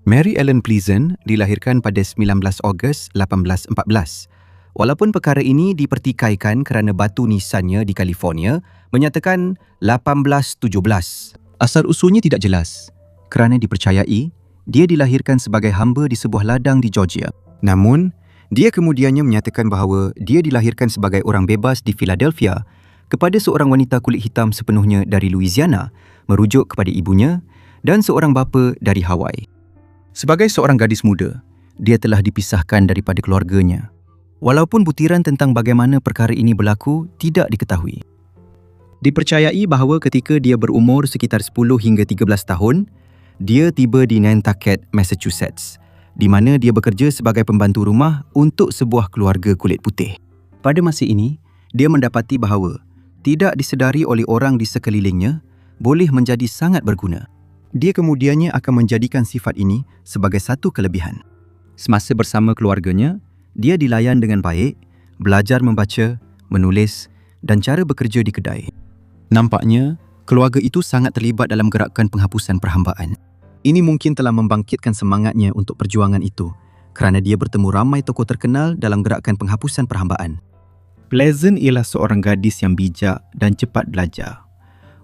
Mary Ellen Pleasant dilahirkan pada 19 Ogos 1814. Walaupun perkara ini dipertikaikan kerana batu nisannya di California menyatakan 1817. Asal-usulnya tidak jelas kerana dipercayai dia dilahirkan sebagai hamba di sebuah ladang di Georgia. Namun, dia kemudiannya menyatakan bahawa dia dilahirkan sebagai orang bebas di Philadelphia kepada seorang wanita kulit hitam sepenuhnya dari Louisiana, merujuk kepada ibunya, dan seorang bapa dari Hawaii. Sebagai seorang gadis muda, dia telah dipisahkan daripada keluarganya. Walaupun butiran tentang bagaimana perkara ini berlaku tidak diketahui. Dipercayai bahawa ketika dia berumur sekitar 10 hingga 13 tahun, dia tiba di Nantucket, Massachusetts, di mana dia bekerja sebagai pembantu rumah untuk sebuah keluarga kulit putih. Pada masa ini, dia mendapati bahawa tidak disedari oleh orang di sekelilingnya boleh menjadi sangat berguna. Dia kemudiannya akan menjadikan sifat ini sebagai satu kelebihan. Semasa bersama keluarganya, dia dilayan dengan baik, belajar membaca, menulis dan cara bekerja di kedai. Nampaknya, keluarga itu sangat terlibat dalam gerakan penghapusan perhambaan. Ini mungkin telah membangkitkan semangatnya untuk perjuangan itu kerana dia bertemu ramai tokoh terkenal dalam gerakan penghapusan perhambaan. Pleasant ialah seorang gadis yang bijak dan cepat belajar,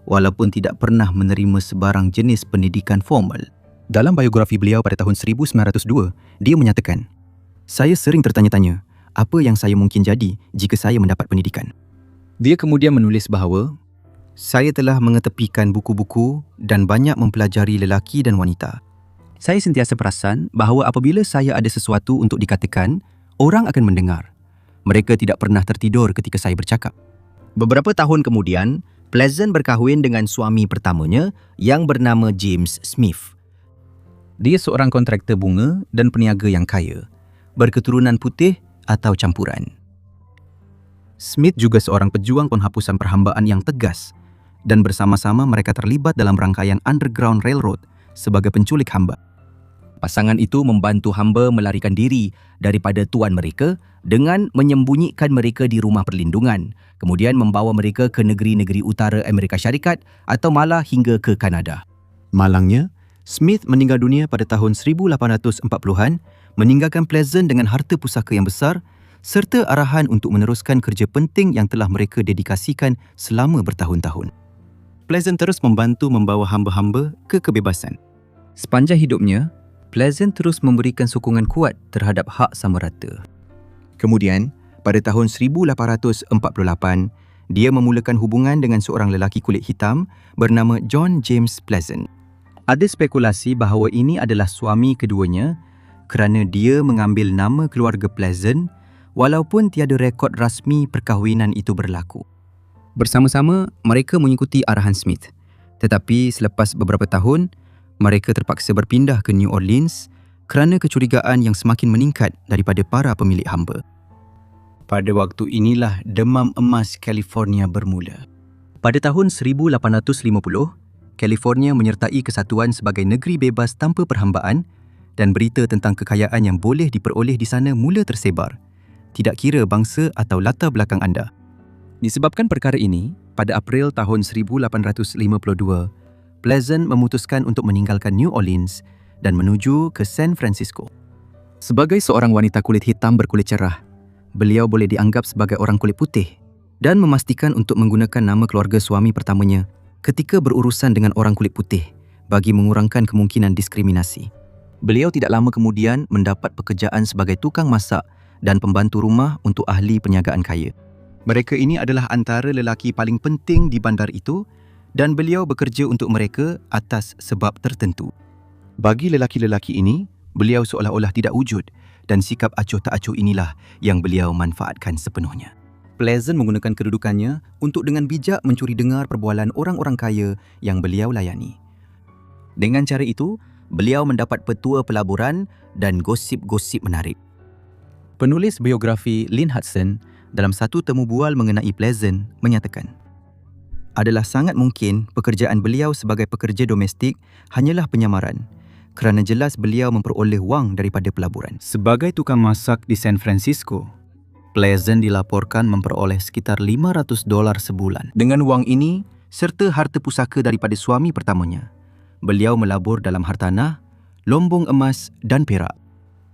walaupun tidak pernah menerima sebarang jenis pendidikan formal. Dalam biografi beliau pada tahun 1902, dia menyatakan, "Saya sering tertanya-tanya, apa yang saya mungkin jadi jika saya mendapat pendidikan?" Dia kemudian menulis bahawa, "Saya telah mengetepikan buku-buku dan banyak mempelajari lelaki dan wanita. Saya sentiasa perasan bahawa apabila saya ada sesuatu untuk dikatakan, orang akan mendengar. Mereka tidak pernah tertidur ketika saya bercakap." Beberapa tahun kemudian, Pleasant berkahwin dengan suami pertamanya yang bernama James Smith. Dia seorang kontraktor bunga dan peniaga yang kaya, berketurunan putih atau campuran. Smith juga seorang pejuang penghapusan perhambaan yang tegas dan bersama-sama mereka terlibat dalam rangkaian Underground Railroad sebagai penculik hamba. Pasangan itu membantu hamba melarikan diri daripada tuan mereka dengan menyembunyikan mereka di rumah perlindungan, kemudian membawa mereka ke negeri-negeri utara Amerika Syarikat atau malah hingga ke Kanada. Malangnya, Smith meninggal dunia pada tahun 1840-an, meninggalkan Pleasant dengan harta pusaka yang besar serta arahan untuk meneruskan kerja penting yang telah mereka dedikasikan selama bertahun-tahun. Pleasant terus membantu membawa hamba-hamba ke kebebasan. Sepanjang hidupnya, Pleasant terus memberikan sokongan kuat terhadap hak sama rata. Kemudian, pada tahun 1848, dia memulakan hubungan dengan seorang lelaki kulit hitam bernama John James Pleasant. Ada spekulasi bahawa ini adalah suami keduanya kerana dia mengambil nama keluarga Pleasant walaupun tiada rekod rasmi perkahwinan itu berlaku. Bersama-sama, mereka mengikuti arahan Smith. Tetapi selepas beberapa tahun, mereka terpaksa berpindah ke New Orleans kerana kecurigaan yang semakin meningkat daripada para pemilik hamba. Pada waktu inilah demam emas California bermula. Pada tahun 1850, California menyertai kesatuan sebagai negeri bebas tanpa perhambaan dan berita tentang kekayaan yang boleh diperoleh di sana mula tersebar, tidak kira bangsa atau latar belakang anda. Disebabkan perkara ini, pada April tahun 1852, Pleasant memutuskan untuk meninggalkan New Orleans dan menuju ke San Francisco. Sebagai seorang wanita kulit hitam berkulit cerah, beliau boleh dianggap sebagai orang kulit putih dan memastikan untuk menggunakan nama keluarga suami pertamanya ketika berurusan dengan orang kulit putih bagi mengurangkan kemungkinan diskriminasi. Beliau tidak lama kemudian mendapat pekerjaan sebagai tukang masak dan pembantu rumah untuk ahli perniagaan kaya. Mereka ini adalah antara lelaki paling penting di bandar itu dan beliau bekerja untuk mereka atas sebab tertentu. Bagi lelaki-lelaki ini, beliau seolah-olah tidak wujud dan sikap acuh tak acuh inilah yang beliau manfaatkan sepenuhnya. Pleasant menggunakan kedudukannya untuk dengan bijak mencuri dengar perbualan orang-orang kaya yang beliau layani. Dengan cara itu, beliau mendapat petua pelaburan dan gosip-gosip menarik. Penulis biografi Lynn Hudson dalam satu temu bual mengenai Pleasant menyatakan, adalah sangat mungkin pekerjaan beliau sebagai pekerja domestik hanyalah penyamaran kerana jelas beliau memperoleh wang daripada pelaburan. Sebagai tukang masak di San Francisco, Pleasant dilaporkan memperoleh sekitar $500 sebulan. Dengan wang ini serta harta pusaka daripada suami pertamanya, beliau melabur dalam hartanah, lombong emas dan perak.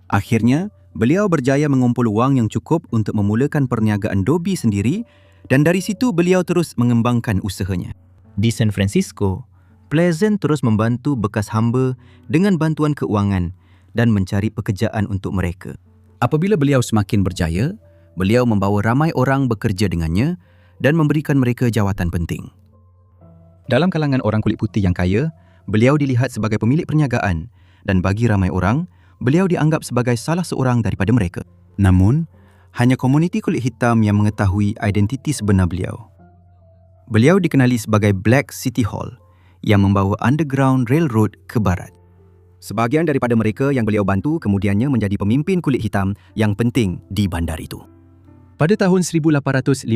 Akhirnya, beliau berjaya mengumpul wang yang cukup untuk memulakan perniagaan Dobby sendiri dan dari situ beliau terus mengembangkan usahanya. Di San Francisco, Pleasant terus membantu bekas hamba dengan bantuan keuangan dan mencari pekerjaan untuk mereka. Apabila beliau semakin berjaya, beliau membawa ramai orang bekerja dengannya dan memberikan mereka jawatan penting. Dalam kalangan orang kulit putih yang kaya, beliau dilihat sebagai pemilik perniagaan dan bagi ramai orang, beliau dianggap sebagai salah seorang daripada mereka. Namun, hanya komuniti kulit hitam yang mengetahui identiti sebenar beliau. Beliau dikenali sebagai Black City Hall yang membawa Underground Railroad ke barat. Sebahagian daripada mereka yang beliau bantu kemudiannya menjadi pemimpin kulit hitam yang penting di bandar itu. Pada tahun 1857,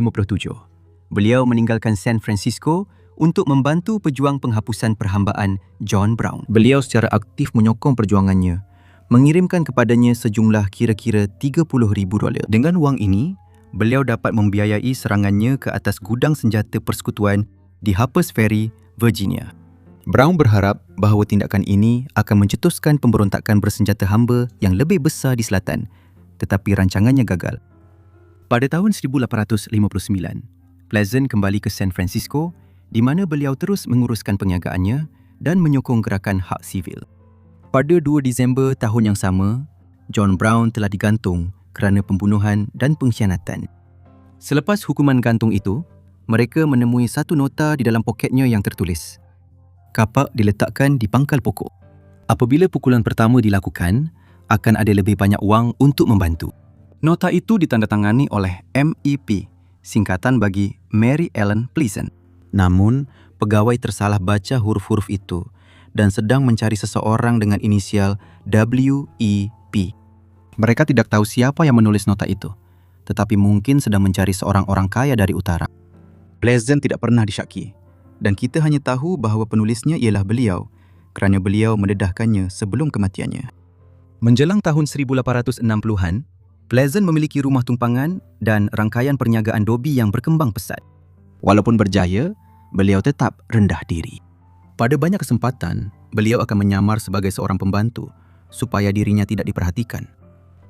beliau meninggalkan San Francisco untuk membantu pejuang penghapusan perhambaan John Brown. Beliau secara aktif menyokong perjuangannya, mengirimkan kepadanya sejumlah kira-kira $30,000. Dengan wang ini, beliau dapat membiayai serangannya ke atas gudang senjata persekutuan di Harpers Ferry, Virginia. Brown berharap bahawa tindakan ini akan mencetuskan pemberontakan bersenjata hamba yang lebih besar di selatan, tetapi rancangannya gagal. Pada tahun 1859, Pleasant kembali ke San Francisco di mana beliau terus menguruskan perniagaannya dan menyokong gerakan hak sivil. Pada 2 Disember tahun yang sama, John Brown telah digantung kerana pembunuhan dan pengkhianatan. Selepas hukuman gantung itu, mereka menemui satu nota di dalam poketnya yang tertulis, "Kapak diletakkan di pangkal pokok. Apabila pukulan pertama dilakukan, akan ada lebih banyak wang untuk membantu." Nota itu ditandatangani oleh MEP, singkatan bagi Mary Ellen Pleasant. Namun, pegawai tersalah baca huruf-huruf itu dan sedang mencari seseorang dengan inisial WEP. Mereka tidak tahu siapa yang menulis nota itu, tetapi mungkin sedang mencari seorang orang kaya dari utara. Pleasant tidak pernah disyaki, dan kita hanya tahu bahawa penulisnya ialah beliau kerana beliau mendedahkannya sebelum kematiannya. Menjelang tahun 1860-an, Pleasant memiliki rumah tumpangan dan rangkaian perniagaan Dobby yang berkembang pesat. Walaupun berjaya, beliau tetap rendah diri. Pada banyak kesempatan, beliau akan menyamar sebagai seorang pembantu supaya dirinya tidak diperhatikan.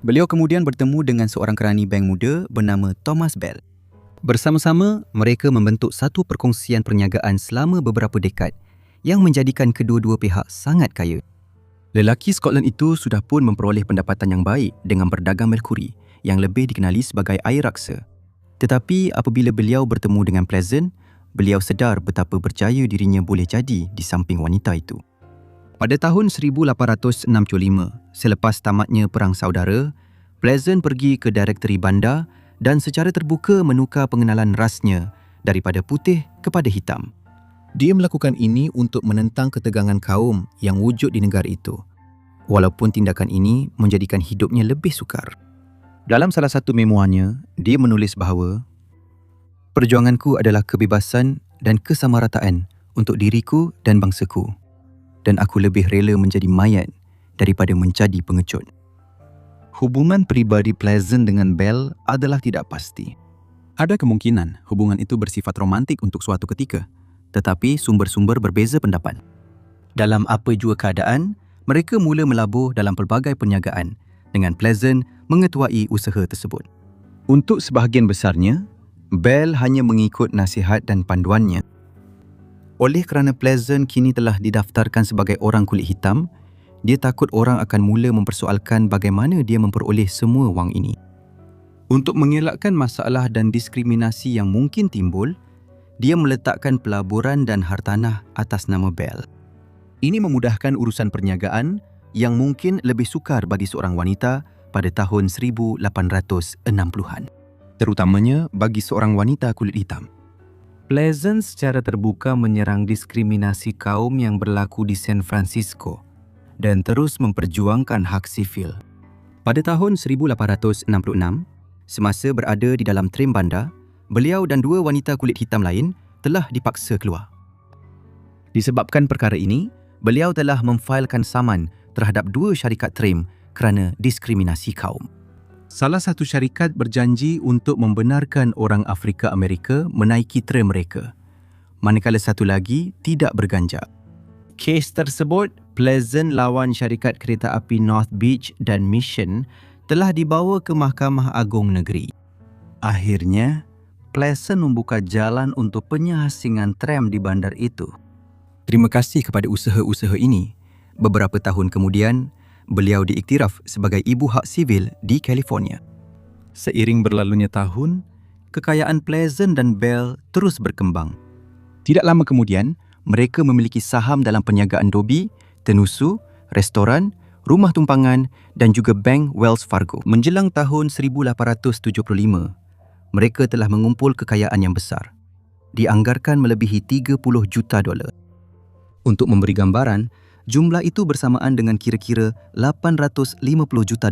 Beliau kemudian bertemu dengan seorang kerani bank muda bernama Thomas Bell. Bersama-sama, mereka membentuk satu perkongsian perniagaan selama beberapa dekad yang menjadikan kedua-dua pihak sangat kaya. Lelaki Scotland itu sudah pun memperoleh pendapatan yang baik dengan berdagang merkuri yang lebih dikenali sebagai air raksa. Tetapi apabila beliau bertemu dengan Pleasant, beliau sedar betapa berjaya dirinya boleh jadi di samping wanita itu. Pada tahun 1865, selepas tamatnya Perang Saudara, Pleasant pergi ke Direktori Bandar dan secara terbuka menukar pengenalan rasnya daripada putih kepada hitam. Dia melakukan ini untuk menentang ketegangan kaum yang wujud di negara itu, walaupun tindakan ini menjadikan hidupnya lebih sukar. Dalam salah satu memoarnya, dia menulis bahawa perjuanganku adalah kebebasan dan kesamarataan untuk diriku dan bangsaku, dan aku lebih rela menjadi mayat daripada menjadi pengecut. Hubungan peribadi Pleasant dengan Bell adalah tidak pasti. Ada kemungkinan hubungan itu bersifat romantik untuk suatu ketika, tetapi sumber-sumber berbeza pendapat. Dalam apa jua keadaan, mereka mula melabur dalam pelbagai perniagaan dengan Pleasant mengetuai usaha tersebut. Untuk sebahagian besarnya, Bell hanya mengikut nasihat dan panduannya. Oleh kerana Pleasant kini telah didaftarkan sebagai orang kulit hitam, dia takut orang akan mula mempersoalkan bagaimana dia memperoleh semua wang ini. Untuk mengelakkan masalah dan diskriminasi yang mungkin timbul, dia meletakkan pelaburan dan hartanah atas nama Bell. Ini memudahkan urusan perniagaan yang mungkin lebih sukar bagi seorang wanita pada tahun 1860-an, terutamanya bagi seorang wanita kulit hitam. Pleasant secara terbuka menyerang diskriminasi kaum yang berlaku di San Francisco dan terus memperjuangkan hak sivil. Pada tahun 1866, semasa berada di dalam tram bandar, beliau dan dua wanita kulit hitam lain telah dipaksa keluar. Disebabkan perkara ini, beliau telah memfailkan saman terhadap dua syarikat tram kerana diskriminasi kaum. Salah satu syarikat berjanji untuk membenarkan orang Afrika Amerika menaiki tram mereka, manakala satu lagi tidak berganjak. Kes tersebut Pleasant lawan syarikat kereta api North Beach dan Mission telah dibawa ke Mahkamah Agung Negeri. Akhirnya, Pleasant membuka jalan untuk penyasingan tram di bandar itu. Terima kasih kepada usaha-usaha ini. Beberapa tahun kemudian, beliau diiktiraf sebagai ibu hak sivil di California. Seiring berlalunya tahun, kekayaan Pleasant dan Bell terus berkembang. Tidak lama kemudian, mereka memiliki saham dalam perniagaan Dobi, Tenusu, restoran, rumah tumpangan dan juga bank Wells Fargo. Menjelang tahun 1875, mereka telah mengumpul kekayaan yang besar. Dianggarkan melebihi $30 juta. Untuk memberi gambaran, jumlah itu bersamaan dengan kira-kira $850 juta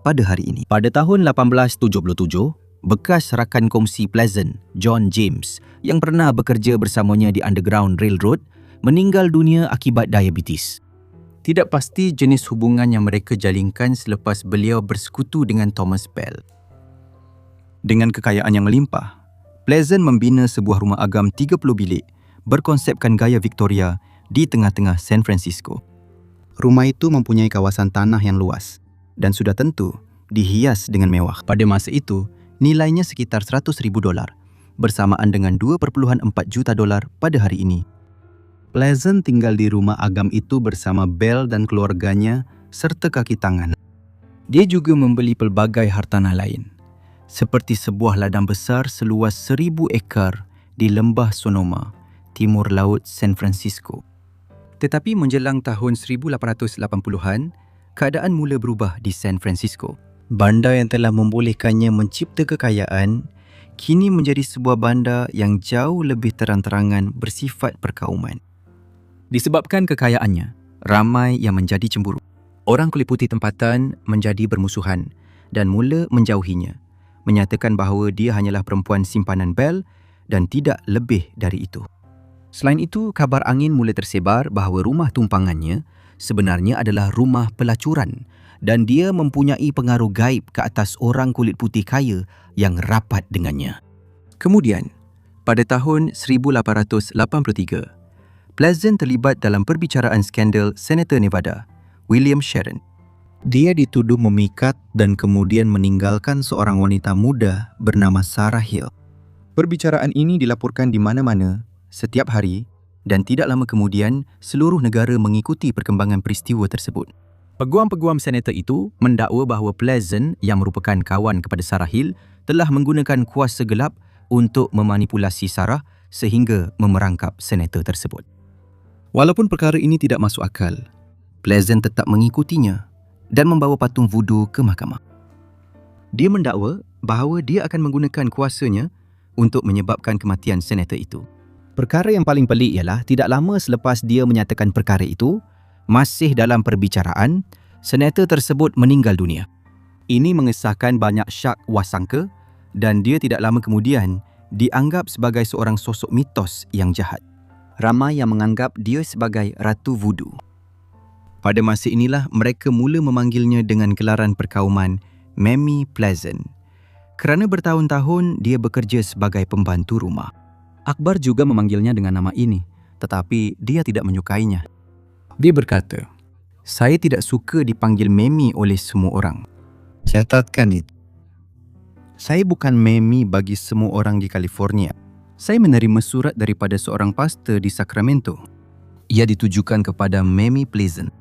pada hari ini. Pada tahun 1877, bekas rakan kongsi Pleasant, John James, yang pernah bekerja bersamanya di Underground Railroad, meninggal dunia akibat diabetes. Tidak pasti jenis hubungan yang mereka jalinkan selepas beliau bersekutu dengan Thomas Bell. Dengan kekayaan yang melimpah, Pleasant membina sebuah rumah agam 30 bilik berkonsepkan gaya Victoria di tengah-tengah San Francisco. Rumah itu mempunyai kawasan tanah yang luas dan sudah tentu dihias dengan mewah. Pada masa itu, nilainya sekitar $100,000 bersamaan dengan $2.4 juta pada hari ini. Pleasant tinggal di rumah agam itu bersama Bell dan keluarganya serta kaki tangan. Dia juga membeli pelbagai hartanah lain, seperti sebuah ladang besar seluas 1,000 ekar di Lembah Sonoma, timur laut San Francisco. Tetapi menjelang tahun 1880-an, keadaan mula berubah di San Francisco. Bandar yang telah membolehkannya mencipta kekayaan kini menjadi sebuah bandar yang jauh lebih terang-terangan bersifat perkauman. Disebabkan kekayaannya, ramai yang menjadi cemburu. Orang kulit putih tempatan menjadi bermusuhan dan mula menjauhinya, menyatakan bahawa dia hanyalah perempuan simpanan Bell dan tidak lebih dari itu. Selain itu, kabar angin mula tersebar bahawa rumah tumpangannya sebenarnya adalah rumah pelacuran dan dia mempunyai pengaruh gaib ke atas orang kulit putih kaya yang rapat dengannya. Kemudian, pada tahun 1883, Pleasant terlibat dalam perbicaraan skandal Senator Nevada, William Sharon. Dia dituduh memikat dan kemudian meninggalkan seorang wanita muda bernama Sarah Hill. Perbicaraan ini dilaporkan di mana-mana, setiap hari, dan tidak lama kemudian seluruh negara mengikuti perkembangan peristiwa tersebut. Peguam-peguam senator itu mendakwa bahawa Pleasant, yang merupakan kawan kepada Sarah Hill, telah menggunakan kuasa gelap untuk memanipulasi Sarah sehingga memerangkap senator tersebut. Walaupun perkara ini tidak masuk akal, Pleasant tetap mengikutinya dan membawa patung vudu ke mahkamah. Dia mendakwa bahawa dia akan menggunakan kuasanya untuk menyebabkan kematian senator itu. Perkara yang paling pelik ialah tidak lama selepas dia menyatakan perkara itu, masih dalam perbicaraan, senator tersebut meninggal dunia. Ini mengesahkan banyak syak wasangka dan dia tidak lama kemudian dianggap sebagai seorang sosok mitos yang jahat. Ramai yang menganggap dia sebagai Ratu Vudu. Pada masa inilah mereka mula memanggilnya dengan gelaran perkauman Mammy Pleasant kerana bertahun-tahun dia bekerja sebagai pembantu rumah. Akbar juga memanggilnya dengan nama ini, tetapi dia tidak menyukainya. Dia berkata, "Saya tidak suka dipanggil Mammy oleh semua orang." Catatkan itu. Saya bukan Mammy bagi semua orang di California. Saya menerima surat daripada seorang pastor di Sacramento. Ia ditujukan kepada Mammy Pleasant.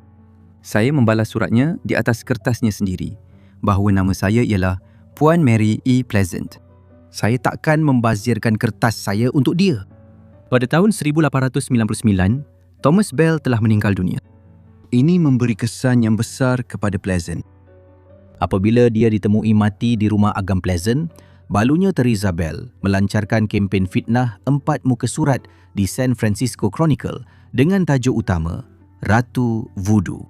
Saya membalas suratnya di atas kertasnya sendiri, bahawa nama saya ialah Puan Mary E. Pleasant. Saya takkan membazirkan kertas saya untuk dia. Pada tahun 1899, Thomas Bell telah meninggal dunia. Ini memberi kesan yang besar kepada Pleasant. Apabila dia ditemui mati di rumah agam Pleasant, balunya Theresa Bell melancarkan kempen fitnah 4 muka surat di San Francisco Chronicle dengan tajuk utama Ratu Vudu.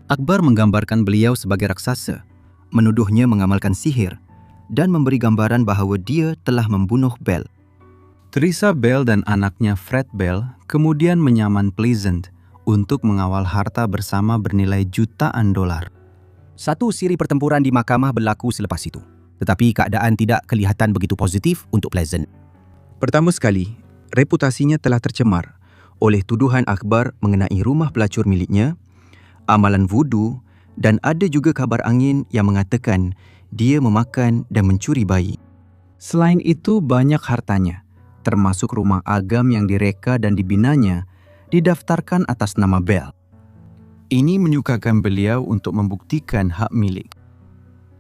Akbar menggambarkan beliau sebagai raksasa, menuduhnya mengamalkan sihir dan memberi gambaran bahawa dia telah membunuh Bell. Theresa Bell dan anaknya Fred Bell kemudian menyaman Pleasant untuk mengawal harta bersama bernilai jutaan dolar. Satu siri pertempuran di mahkamah berlaku selepas itu, tetapi keadaan tidak kelihatan begitu positif untuk Pleasant. Pertama sekali, reputasinya telah tercemar oleh tuduhan akhbar mengenai rumah pelacur miliknya, amalan vudu dan ada juga kabar angin yang mengatakan dia memakan dan mencuri bayi. Selain itu, banyak hartanya, termasuk rumah agam yang direka dan dibinanya, didaftarkan atas nama Bell. Ini menyukarkan beliau untuk membuktikan hak milik.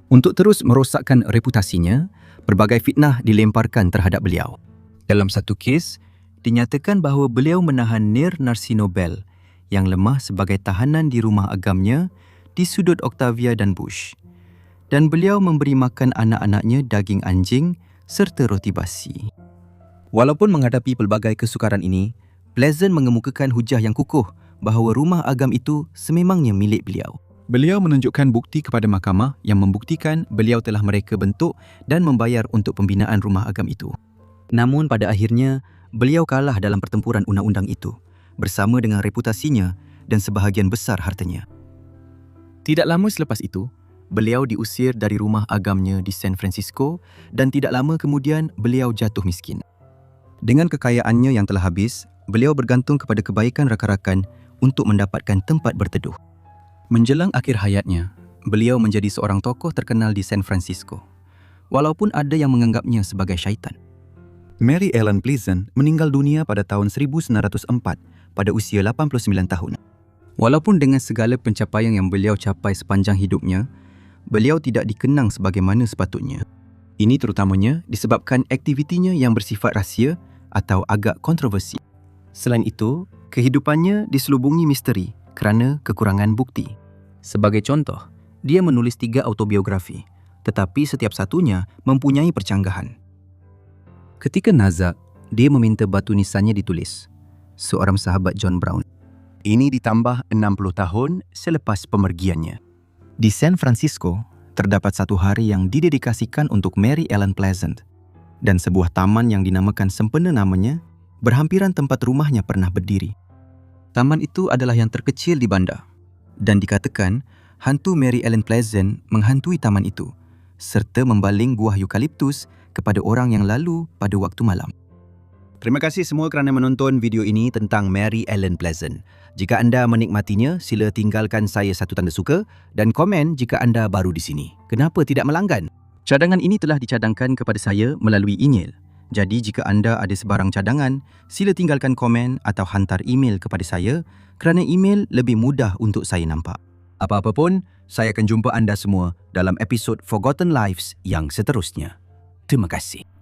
Untuk terus merosakkan reputasinya, berbagai fitnah dilemparkan terhadap beliau. Dalam satu kes, dinyatakan bahawa beliau menahan Nir Narsino Bell yang lemah sebagai tahanan di rumah agamnya di sudut Octavia dan Bush. Dan beliau memberi makan anak-anaknya daging anjing serta roti basi. Walaupun menghadapi pelbagai kesukaran ini, Pleasant mengemukakan hujah yang kukuh bahawa rumah agam itu sememangnya milik beliau. Beliau menunjukkan bukti kepada mahkamah yang membuktikan beliau telah mereka bentuk dan membayar untuk pembinaan rumah agam itu. Namun pada akhirnya, beliau kalah dalam pertempuran undang-undang itu bersama dengan reputasinya dan sebahagian besar hartanya. Tidak lama selepas itu, beliau diusir dari rumah agamnya di San Francisco dan tidak lama kemudian beliau jatuh miskin. Dengan kekayaannya yang telah habis, beliau bergantung kepada kebaikan rakan-rakan untuk mendapatkan tempat berteduh. Menjelang akhir hayatnya, beliau menjadi seorang tokoh terkenal di San Francisco, walaupun ada yang menganggapnya sebagai syaitan. Mary Ellen Pleasant meninggal dunia pada tahun 1904 pada usia 89 tahun. Walaupun dengan segala pencapaian yang beliau capai sepanjang hidupnya, beliau tidak dikenang sebagaimana sepatutnya. Ini terutamanya disebabkan aktivitinya yang bersifat rahsia atau agak kontroversi. Selain itu, kehidupannya diselubungi misteri kerana kekurangan bukti. Sebagai contoh, dia menulis 3 autobiografi, tetapi setiap satunya mempunyai percanggahan. Ketika nazak, dia meminta batu nisannya ditulis. Seorang sahabat John Brown. Ini ditambah 60 tahun selepas pemergiannya. Di San Francisco, terdapat satu hari yang didedikasikan untuk Mary Ellen Pleasant dan sebuah taman yang dinamakan sempena namanya berhampiran tempat rumahnya pernah berdiri. Taman itu adalah yang terkecil di bandar dan dikatakan hantu Mary Ellen Pleasant menghantui taman itu serta membaling buah eukaliptus kepada orang yang lalu pada waktu malam. Terima kasih semua kerana menonton video ini tentang Mary Ellen Pleasant. Jika anda menikmatinya, sila tinggalkan saya satu tanda suka dan komen jika anda baru di sini. Kenapa tidak melanggan? Cadangan ini telah dicadangkan kepada saya melalui email. Jadi jika anda ada sebarang cadangan, sila tinggalkan komen atau hantar email kepada saya kerana email lebih mudah untuk saya nampak. Apa-apa pun, saya akan jumpa anda semua dalam episod Forgotten Lives yang seterusnya. Terima kasih.